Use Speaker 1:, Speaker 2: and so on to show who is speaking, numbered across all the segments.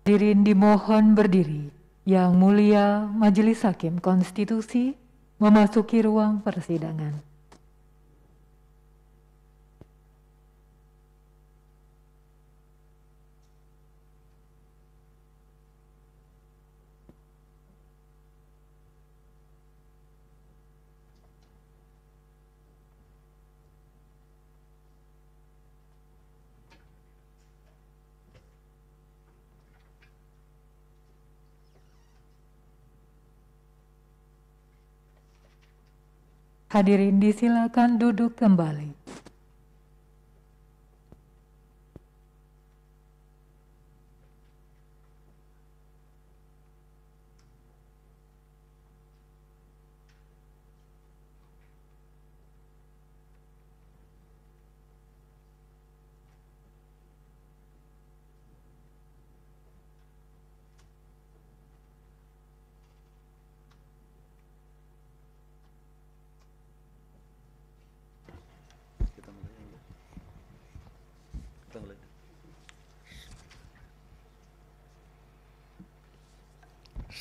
Speaker 1: Hadirin dimohon berdiri. Yang Mulia Majelis Hakim Konstitusi memasuki ruang persidangan. Hadirin disilakan duduk kembali.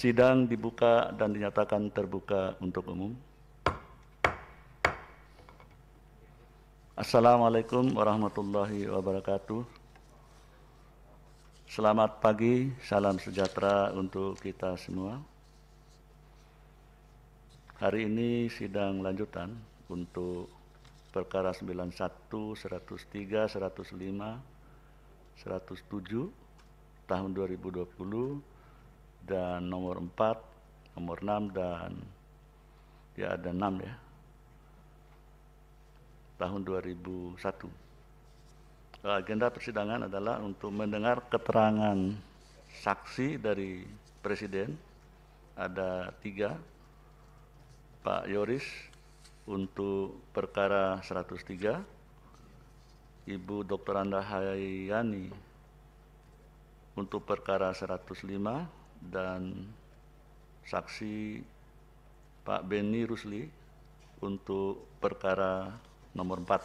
Speaker 2: Sidang dibuka dan dinyatakan terbuka untuk umum. Assalamualaikum warahmatullahi wabarakatuh. Selamat pagi, salam sejahtera untuk kita semua. Hari ini sidang lanjutan untuk perkara 91, 103, 105, 107 tahun 2020 dan nomor 4, nomor 6 dan ya ada 6 ya tahun 2001. Agenda persidangan adalah untuk mendengar keterangan saksi dari Presiden. Ada 3, Pak Yoris untuk perkara 103, Ibu Dr. Anda Hayani untuk perkara 105, dan saksi Pak Beni Rusli untuk perkara nomor 4.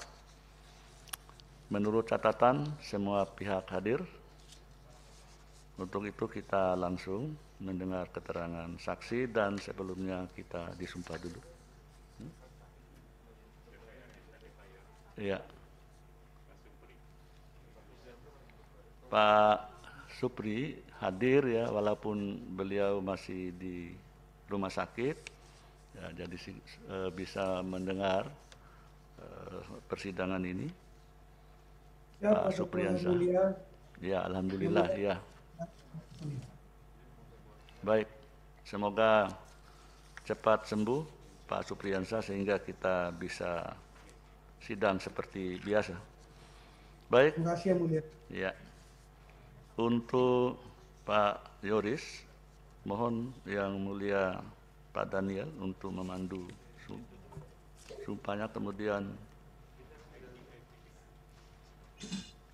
Speaker 2: Menurut catatan semua pihak hadir. Untuk itu kita langsung mendengar keterangan saksi dan sebelumnya kita disumpah dulu. Ya. Pak Supri hadir ya, walaupun beliau masih di rumah sakit, ya, jadi bisa mendengar persidangan ini.
Speaker 3: Ya,
Speaker 2: Pak Supriyansa. Ya, alhamdulillah ya. Baik, semoga cepat sembuh Pak Supriyansa sehingga kita bisa sidang seperti biasa. Baik.
Speaker 3: Terima kasih yang mulia.
Speaker 2: Ya. Untuk Pak Yoris, mohon yang mulia Pak Daniel untuk memandu sumpahnya, kemudian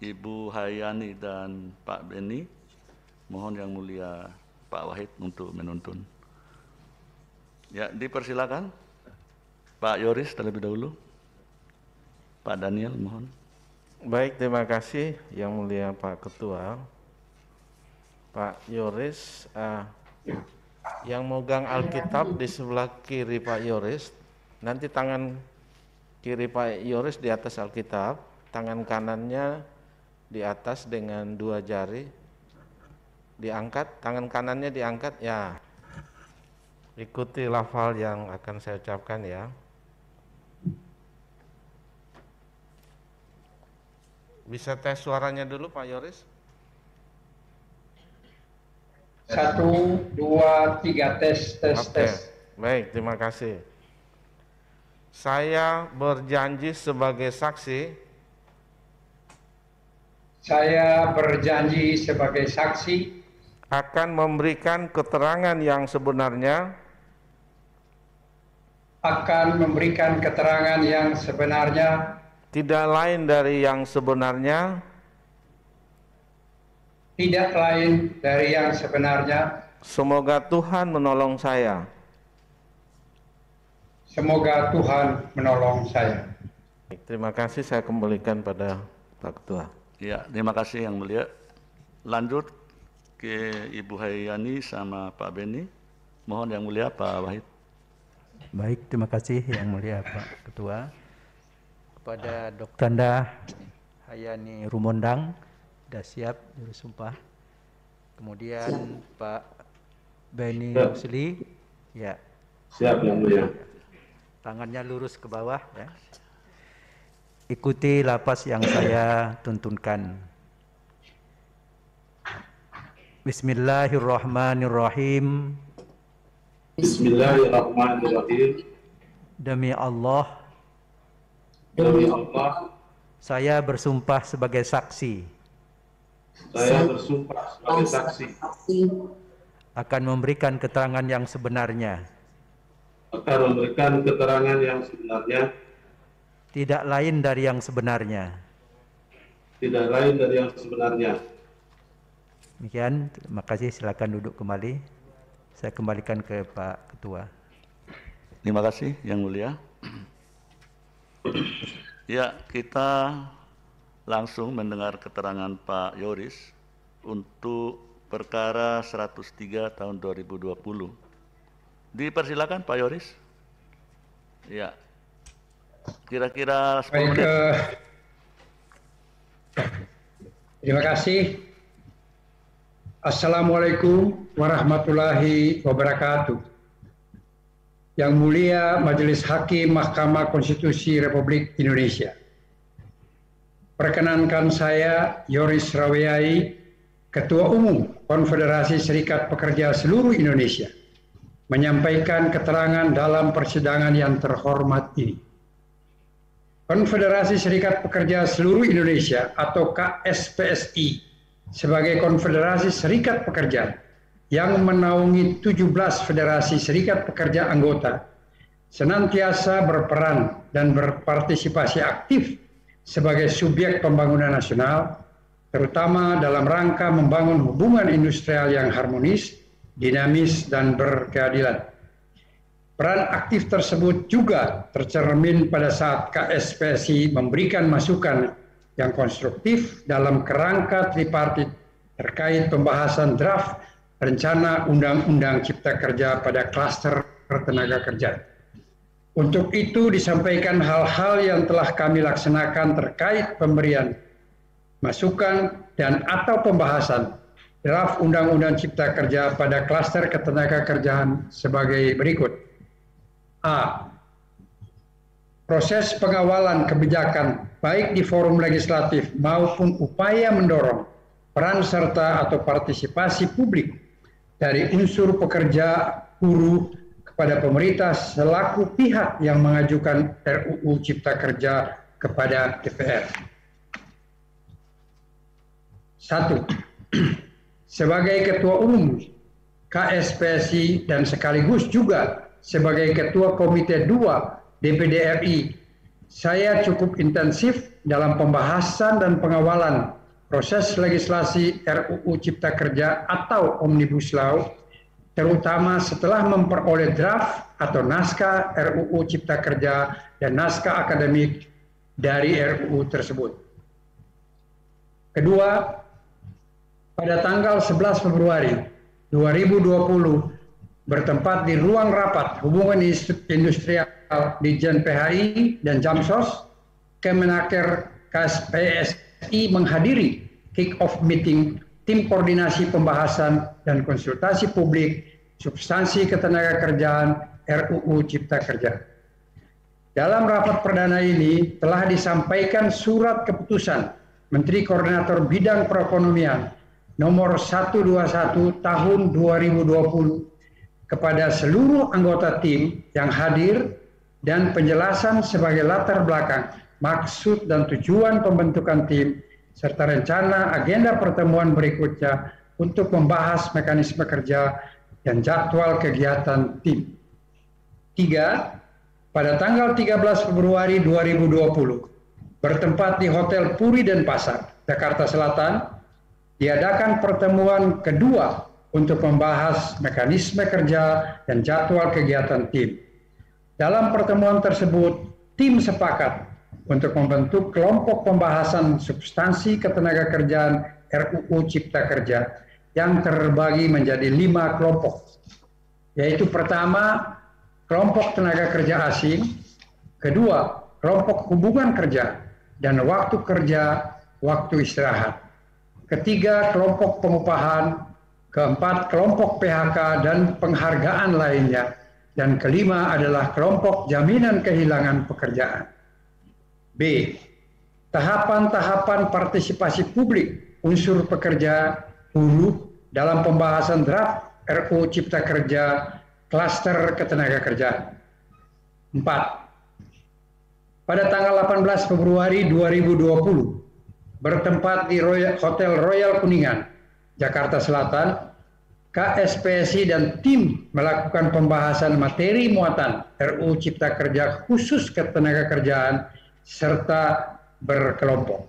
Speaker 2: Ibu Hayani dan Pak Beni, mohon yang mulia Pak Wahid untuk menuntun. Ya, dipersilakan Pak Yoris terlebih dahulu. Pak Daniel, mohon.
Speaker 4: Baik, terima kasih yang mulia Pak Ketua. Pak Yoris, yang megang Alkitab di sebelah kiri Pak Yoris, nanti tangan kiri Pak Yoris di atas Alkitab, tangan kanannya di atas dengan 2 jari, diangkat, tangan kanannya diangkat, ya. Ikuti lafal yang akan saya ucapkan ya. Bisa tes suaranya dulu Pak Yoris?
Speaker 3: 1, 2, 3, tes.
Speaker 4: Oke. Baik, terima kasih. Saya berjanji sebagai saksi.
Speaker 3: Saya berjanji sebagai saksi
Speaker 4: Akan memberikan keterangan yang sebenarnya.
Speaker 3: akan memberikan keterangan yang sebenarnya.
Speaker 4: Tidak lain dari yang sebenarnya.
Speaker 3: Tidak lain dari yang sebenarnya.
Speaker 4: Semoga Tuhan menolong saya.
Speaker 3: Semoga Tuhan menolong saya.
Speaker 4: Terima kasih, saya kembalikan pada Pak Ketua.
Speaker 2: Ya, terima kasih yang mulia. Lanjut, ke Ibu Hayani sama Pak Beni. Mohon Yang Mulia Pak Wahid.
Speaker 5: Baik, terima kasih Yang Mulia Pak Ketua. Kepada Dr. Tanda Hayani Rumondang, sudah siap juru sumpah. Kemudian Pak Beni Rusli, ya.
Speaker 6: Siap Yang Mulia.
Speaker 5: Tangannya lurus ke bawah ya. Ikuti lapas yang saya tuntunkan. Bismillahirrahmanirrahim.
Speaker 6: Bismillahirrahmanirrahim.
Speaker 5: Demi Allah,
Speaker 6: Demi Allah,
Speaker 5: saya bersumpah sebagai saksi
Speaker 6: saya bersumpah sebagai saksi
Speaker 5: akan memberikan keterangan yang sebenarnya,
Speaker 6: akan memberikan keterangan yang sebenarnya,
Speaker 5: tidak lain dari yang sebenarnya.
Speaker 6: tidak lain dari yang sebenarnya.
Speaker 5: Demikian, terima kasih. Silakan duduk kembali. Saya kembalikan ke Pak Ketua.
Speaker 2: Terima kasih Yang Mulia. Ya, kita langsung mendengar keterangan Pak Yoris untuk perkara 103 tahun 2020. Dipersilakan Pak Yoris. Ya, kira-kira 10
Speaker 3: Baik,
Speaker 2: menit.
Speaker 3: terima kasih. Assalamualaikum warahmatullahi wabarakatuh. Yang Mulia Majelis Hakim Mahkamah Konstitusi Republik Indonesia. Perkenankan saya, Yoris Rawiyai, Ketua Umum Konfederasi Serikat Pekerja Seluruh Indonesia, menyampaikan keterangan dalam persidangan yang terhormat ini. Konfederasi Serikat Pekerja Seluruh Indonesia atau KSPSI sebagai konfederasi serikat pekerja yang menaungi 17 federasi serikat pekerja anggota, senantiasa berperan dan berpartisipasi aktif sebagai subjek pembangunan nasional, terutama dalam rangka membangun hubungan industrial yang harmonis, dinamis, dan berkeadilan. Peran aktif tersebut juga tercermin pada saat KSPSI memberikan masukan yang konstruktif dalam kerangka tripartit terkait pembahasan draft Rencana Undang-Undang Cipta Kerja pada klaster tenaga kerja. Untuk itu disampaikan hal-hal yang telah kami laksanakan terkait pemberian masukan dan atau pembahasan draft Undang-Undang Cipta Kerja pada klaster ketenagakerjaan sebagai berikut. A. Proses pengawalan kebijakan baik di forum legislatif maupun upaya mendorong peran serta atau partisipasi publik dari unsur pekerja, buruh kepada pemerintah selaku pihak yang mengajukan RUU Cipta Kerja kepada DPR. 1. Sebagai Ketua Umum KSPSI dan sekaligus juga sebagai Ketua Komite 2 DPD RI, saya cukup intensif dalam pembahasan dan pengawalan proses legislasi RUU Cipta Kerja atau Omnibus Law, terutama setelah memperoleh draft atau naskah RUU Cipta Kerja dan naskah akademik dari RUU tersebut. Kedua, pada tanggal 11 Februari 2020, bertempat di ruang rapat hubungan industrial di Jen PHI dan Jamsos, Kemenaker KSPSI menghadiri kick-off meeting tim koordinasi pembahasan dan konsultasi publik substansi ketenagakerjaan RUU Cipta Kerja. Dalam rapat perdana ini telah disampaikan surat keputusan Menteri Koordinator Bidang Perekonomian nomor 121 tahun 2020 kepada seluruh anggota tim yang hadir dan penjelasan sebagai latar belakang, maksud dan tujuan pembentukan tim, serta rencana agenda pertemuan berikutnya untuk membahas mekanisme kerja dan jadwal kegiatan tim. 3. Pada tanggal 13 Februari 2020, bertempat di Hotel Puri Denpasar, Jakarta Selatan, diadakan pertemuan kedua untuk membahas mekanisme kerja dan jadwal kegiatan tim. Dalam pertemuan tersebut, tim sepakat untuk membentuk kelompok pembahasan substansi ketenagakerjaan RUU Cipta Kerja yang terbagi menjadi 5 kelompok, yaitu pertama, kelompok tenaga kerja asing, kedua, kelompok hubungan kerja dan waktu kerja, waktu istirahat, ketiga, kelompok pengupahan, keempat, kelompok PHK dan penghargaan lainnya, dan kelima adalah kelompok jaminan kehilangan pekerjaan. B. Tahapan-tahapan partisipasi publik unsur pekerja buruh dalam pembahasan draft RUU Cipta Kerja klaster ketenagakerjaan. 4. Pada tanggal 18 Februari 2020, bertempat di Hotel Royal Kuningan, Jakarta Selatan, KSPSI dan tim melakukan pembahasan materi muatan RUU Cipta Kerja khusus ketenagakerjaan serta berkelompok.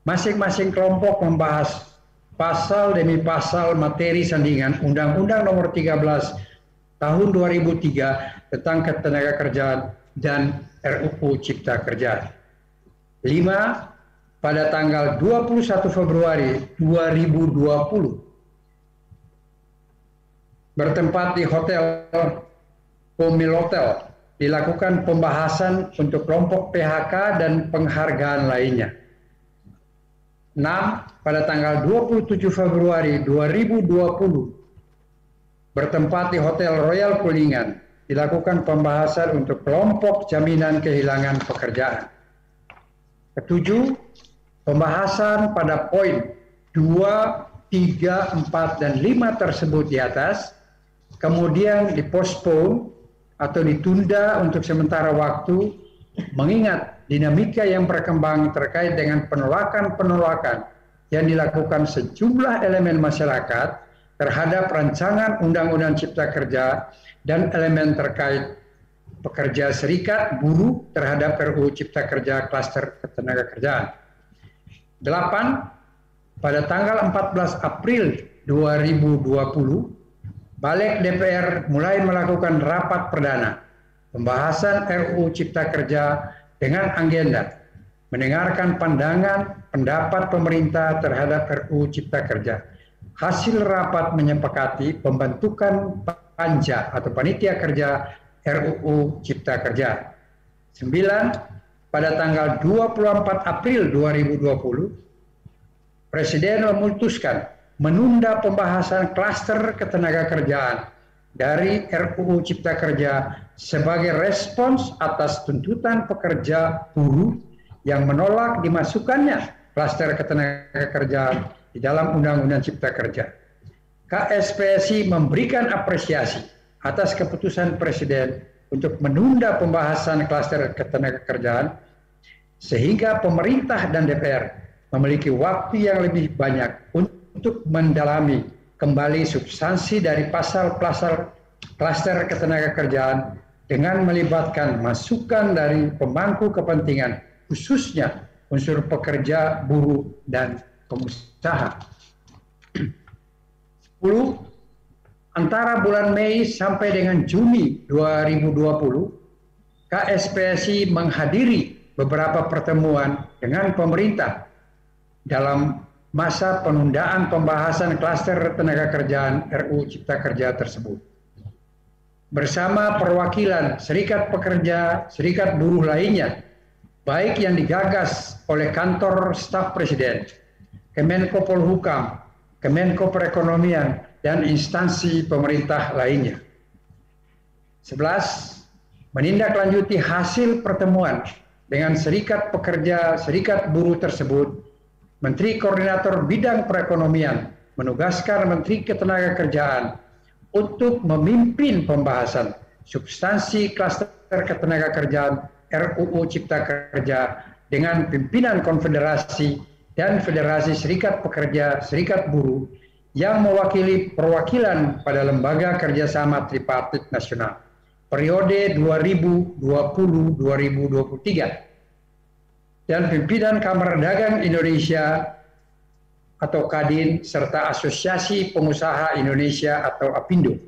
Speaker 3: Masing-masing kelompok membahas pasal demi pasal materi sandingan Undang-Undang Nomor 13 Tahun 2003 tentang ketenagakerjaan dan RUU Cipta Kerja. 5. Pada tanggal 21 Februari 2020 bertempat di Hotel Pomilotel dilakukan pembahasan untuk kelompok PHK dan penghargaan lainnya. 6. Pada tanggal 27 Februari 2020 bertempat di Hotel Royal Kuningan dilakukan pembahasan untuk kelompok jaminan kehilangan pekerjaan. 7. Pembahasan pada poin 2, 3, 4, dan 5 tersebut di atas kemudian dipospon atau ditunda untuk sementara waktu mengingat dinamika yang berkembang terkait dengan penolakan-penolakan yang dilakukan sejumlah elemen masyarakat terhadap rancangan Undang-Undang Cipta Kerja dan elemen terkait pekerja serikat buruh terhadap RUU Cipta Kerja klaster ketenagakerjaan. 8. Pada tanggal 14 April 2020 Balik DPR mulai melakukan rapat perdana pembahasan RUU Cipta Kerja dengan agenda mendengarkan pandangan pendapat pemerintah terhadap RUU Cipta Kerja. Hasil rapat menyepakati pembentukan panja atau panitia kerja RUU Cipta Kerja. 9. Pada tanggal 24 April 2020 Presiden memutuskan menunda pembahasan klaster ketenagakerjaan dari RUU Cipta Kerja sebagai respons atas tuntutan pekerja buruh yang menolak dimasukkannya klaster ketenagakerjaan di dalam Undang-Undang Cipta Kerja. KSPSI memberikan apresiasi atas keputusan Presiden untuk menunda pembahasan klaster ketenagakerjaan sehingga pemerintah dan DPR memiliki waktu yang lebih banyak untuk mendalami kembali substansi dari pasal-pasal klaster ketenagakerjaan dengan melibatkan masukan dari pemangku kepentingan, khususnya unsur pekerja, buruh, dan pengusaha. 10. Antara bulan Mei sampai dengan Juni 2020, KSPSI menghadiri beberapa pertemuan dengan pemerintah dalam masa penundaan pembahasan klaster ketenagakerjaan RUU Cipta Kerja tersebut. Bersama perwakilan serikat pekerja, serikat buruh lainnya, baik yang digagas oleh kantor staf Presiden, Kemenko Polhukam, Kemenko Perekonomian, dan instansi pemerintah lainnya. 11. Menindaklanjuti hasil pertemuan dengan serikat pekerja, serikat buruh tersebut, Menteri Koordinator Bidang Perekonomian menugaskan Menteri Ketenagakerjaan untuk memimpin pembahasan substansi klaster ketenagakerjaan RUU Cipta Kerja dengan pimpinan Konfederasi dan Federasi Serikat Pekerja Serikat Buruh yang mewakili perwakilan pada Lembaga Kerjasama Tripartit Nasional periode 2020-2023 dan pimpinan Kamar Dagang Indonesia atau Kadin serta Asosiasi Pengusaha Indonesia atau APindo.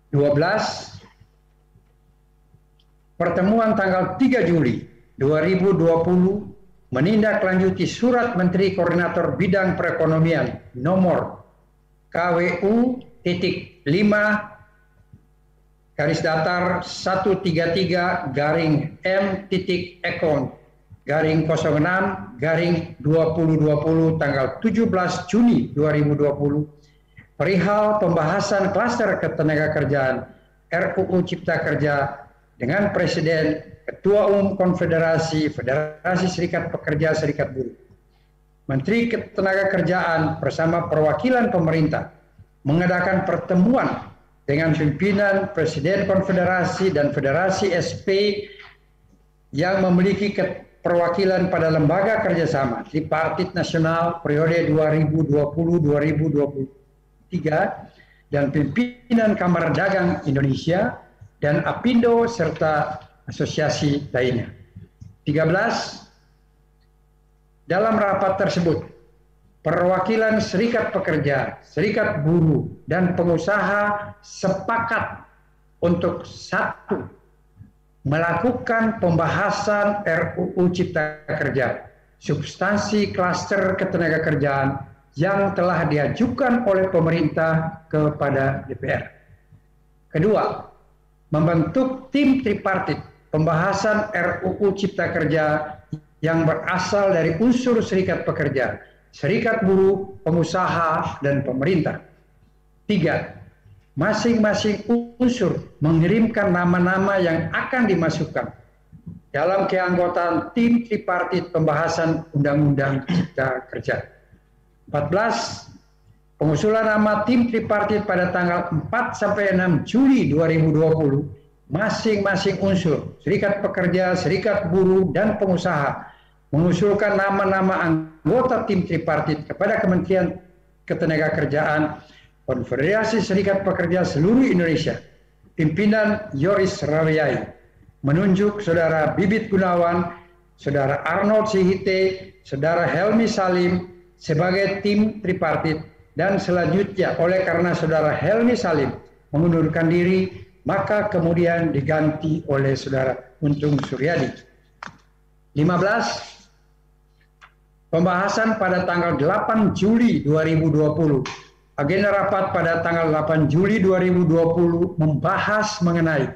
Speaker 3: 12. Pertemuan tanggal 3 Juli 2020 menindaklanjuti surat Menteri Koordinator Bidang Perekonomian nomor KWU-3-M-Ekon-06-2020 tanggal 17 Juni 2020 perihal pembahasan klaster ketenagakerjaan RUU Cipta Kerja dengan Presiden, Ketua Umum Konfederasi, Federasi Serikat Pekerja, Serikat Buruh. Menteri Ketenagakerjaan bersama perwakilan pemerintah mengadakan pertemuan dengan pimpinan Presiden Konfederasi dan Federasi SP yang memiliki perwakilan pada lembaga kerjasama tripartit nasional periode 2020-2023 dan pimpinan Kamar Dagang Indonesia dan Apindo serta asosiasi lainnya. 13. Dalam rapat tersebut, perwakilan serikat pekerja, serikat buruh, dan pengusaha sepakat untuk 1. Melakukan pembahasan RUU Cipta Kerja, substansi klaster ketenagakerjaan yang telah diajukan oleh pemerintah kepada DPR. Kedua, membentuk tim tripartit pembahasan RUU Cipta Kerja yang berasal dari unsur serikat pekerja, serikat buruh, pengusaha, dan pemerintah. 3. Masing-masing unsur mengirimkan nama-nama yang akan dimasukkan dalam keanggotaan tim tripartit pembahasan Undang-Undang Cipta Kerja. 14. Pengusulan nama tim tripartit pada tanggal 4-6 Juli 2020, masing-masing unsur, serikat pekerja, serikat buruh, dan pengusaha mengusulkan nama-nama anggota tim tripartit kepada Kementerian Ketenagakerjaan, Konfederasi Serikat Pekerja seluruh Indonesia, pimpinan Yoris Rawiai, menunjuk Saudara Bibit Gunawan, Saudara Arnold Sihite, Saudara Helmi Salim sebagai tim tripartit, dan selanjutnya oleh karena Saudara Helmi Salim mengundurkan diri, maka kemudian diganti oleh Saudara Untung Suryadi. 15. Pembahasan pada tanggal 8 Juli 2020. Agenda rapat pada tanggal 8 Juli 2020 membahas mengenai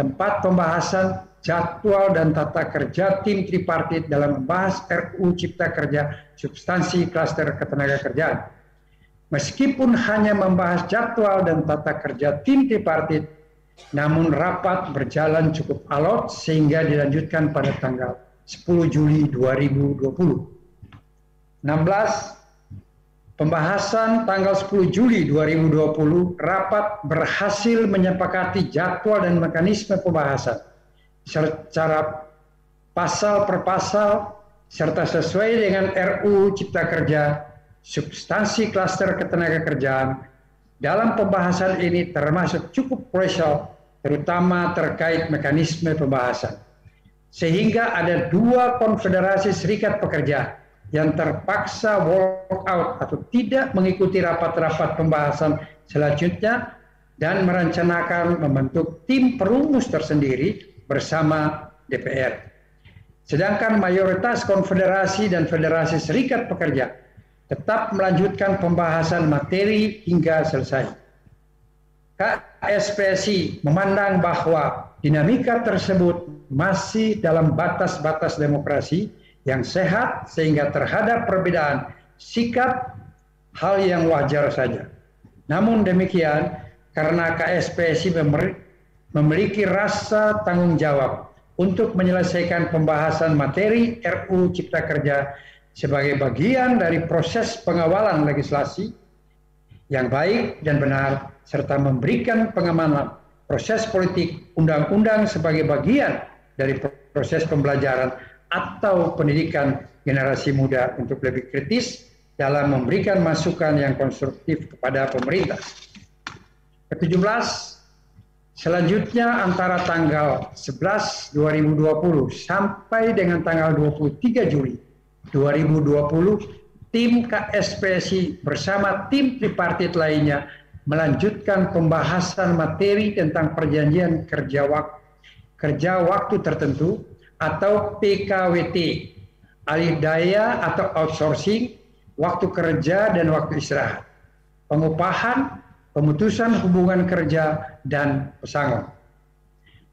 Speaker 3: tempat pembahasan, jadwal, dan tata kerja tim tripartit dalam membahas RUU Cipta Kerja substansi klaster ketenagakerjaan. Meskipun hanya membahas jadwal dan tata kerja tim tripartit, namun rapat berjalan cukup alot sehingga dilanjutkan pada tanggal 10 Juli 2020. 16. Pembahasan tanggal 10 Juli 2020, rapat berhasil menyepakati jadwal dan mekanisme pembahasan secara pasal per pasal serta sesuai dengan RUU Cipta Kerja substansi klaster ketenagakerjaan. Dalam pembahasan ini termasuk cukup krusial, terutama terkait mekanisme pembahasan. Sehingga ada 2 konfederasi serikat pekerja yang terpaksa walk out atau tidak mengikuti rapat-rapat pembahasan selanjutnya dan merencanakan membentuk tim perumus tersendiri bersama DPR. Sedangkan mayoritas konfederasi dan federasi serikat pekerja tetap melanjutkan pembahasan materi hingga selesai. KSPSI memandang bahwa dinamika tersebut masih dalam batas-batas demokrasi yang sehat sehingga terhadap perbedaan sikap hal yang wajar saja. Namun demikian, karena KSPSI memiliki rasa tanggung jawab untuk menyelesaikan pembahasan materi RUU Cipta Kerja sebagai bagian dari proses pengawalan legislasi yang baik dan benar, serta memberikan pengamanan proses politik undang-undang sebagai bagian dari proses pembelajaran atau pendidikan generasi muda untuk lebih kritis dalam memberikan masukan yang konstruktif kepada pemerintah. Ke-17, selanjutnya antara tanggal 11 2020 sampai dengan tanggal 23 Juli 2020, tim KSPSI bersama tim tripartit lainnya melanjutkan pembahasan materi tentang perjanjian kerja waktu tertentu atau PKWT, alih daya atau outsourcing, waktu kerja dan waktu istirahat. pengupahan, pemutusan hubungan kerja, dan pesangon.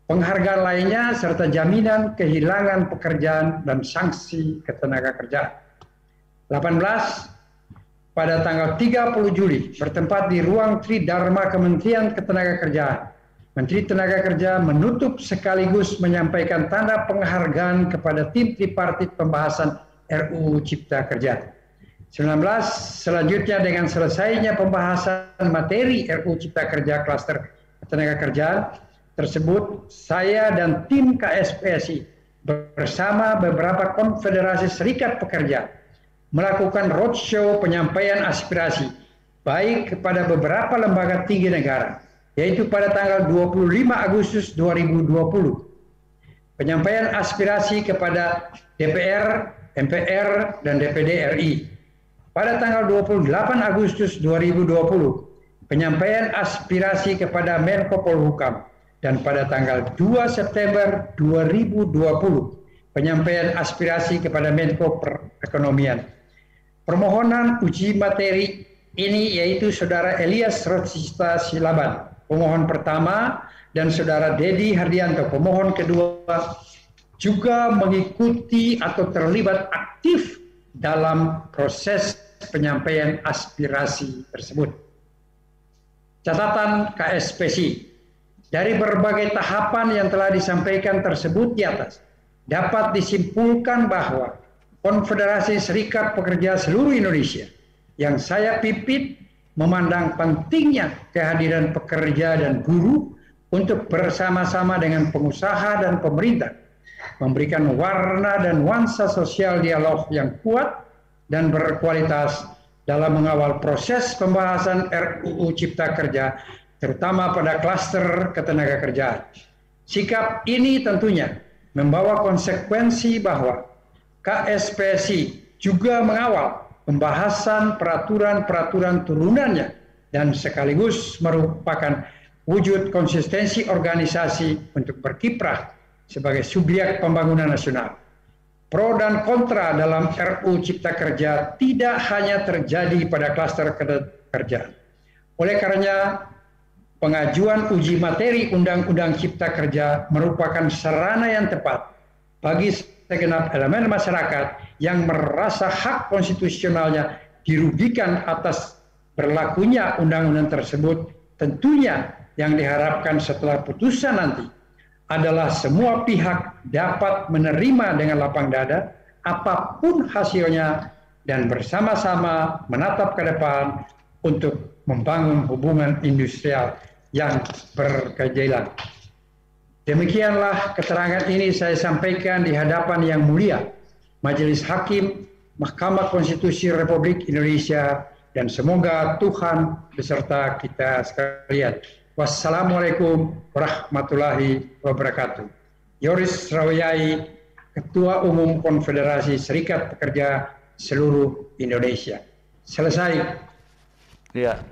Speaker 3: Penghargaan lainnya serta jaminan kehilangan pekerjaan dan sanksi ketenagakerjaan. 18. Pada tanggal 30 Juli bertempat di ruang Tridharma Kementerian Ketenagakerjaan, Menteri Tenaga Kerja menutup sekaligus menyampaikan tanda penghargaan kepada tim tripartit pembahasan RUU Cipta Kerja. 19. Selanjutnya dengan selesainya pembahasan materi RUU Cipta Kerja klaster ketenagakerjaan tersebut, saya dan tim KSPSI bersama beberapa konfederasi serikat pekerja melakukan roadshow penyampaian aspirasi baik kepada beberapa lembaga tinggi negara, yaitu pada tanggal 25 Agustus 2020. Penyampaian aspirasi kepada DPR, MPR, dan DPD RI. Pada tanggal 28 Agustus 2020, penyampaian aspirasi kepada Menko Polhukam. Dan pada tanggal 2 September 2020, penyampaian aspirasi kepada Menko Perekonomian. Permohonan uji materi ini yaitu Saudara Elias Rotsista Silaban, pemohon pertama, dan Saudara Dedi Hardianto, pemohon kedua, juga mengikuti atau terlibat aktif dalam proses penyampaian aspirasi tersebut. Catatan KSPSI. Dari berbagai tahapan yang telah disampaikan tersebut di atas, dapat disimpulkan bahwa Konfederasi Serikat Pekerja seluruh Indonesia yang saya pimpin memandang pentingnya kehadiran pekerja dan buruh untuk bersama-sama dengan pengusaha dan pemerintah memberikan warna dan nuansa sosial dialog yang kuat dan berkualitas dalam mengawal proses pembahasan RUU Cipta Kerja, terutama pada klaster ketenagakerjaan. Sikap ini tentunya membawa konsekuensi bahwa KSPSI juga mengawal pembahasan peraturan-peraturan turunannya dan sekaligus merupakan wujud konsistensi organisasi untuk berkiprah sebagai subjek pembangunan nasional. Pro dan kontra dalam RUU Cipta Kerja tidak hanya terjadi pada klaster ketenagakerjaan. Oleh karenanya, pengajuan uji materi Undang-Undang Cipta Kerja merupakan sarana yang tepat bagi segenap elemen masyarakat yang merasa hak konstitusionalnya dirugikan atas berlakunya undang-undang tersebut. Tentunya yang diharapkan setelah putusan nanti adalah semua pihak dapat menerima dengan lapang dada apapun hasilnya dan bersama-sama menatap ke depan untuk membangun hubungan industrial yang berkeadilan. Demikianlah keterangan ini saya sampaikan di hadapan Yang Mulia Majelis Hakim Mahkamah Konstitusi Republik Indonesia, dan semoga Tuhan beserta kita sekalian. Wassalamualaikum warahmatullahi wabarakatuh. Yoris Rawiyai, Ketua Umum Konfederasi Serikat Pekerja seluruh Indonesia. Selesai.
Speaker 2: Ya.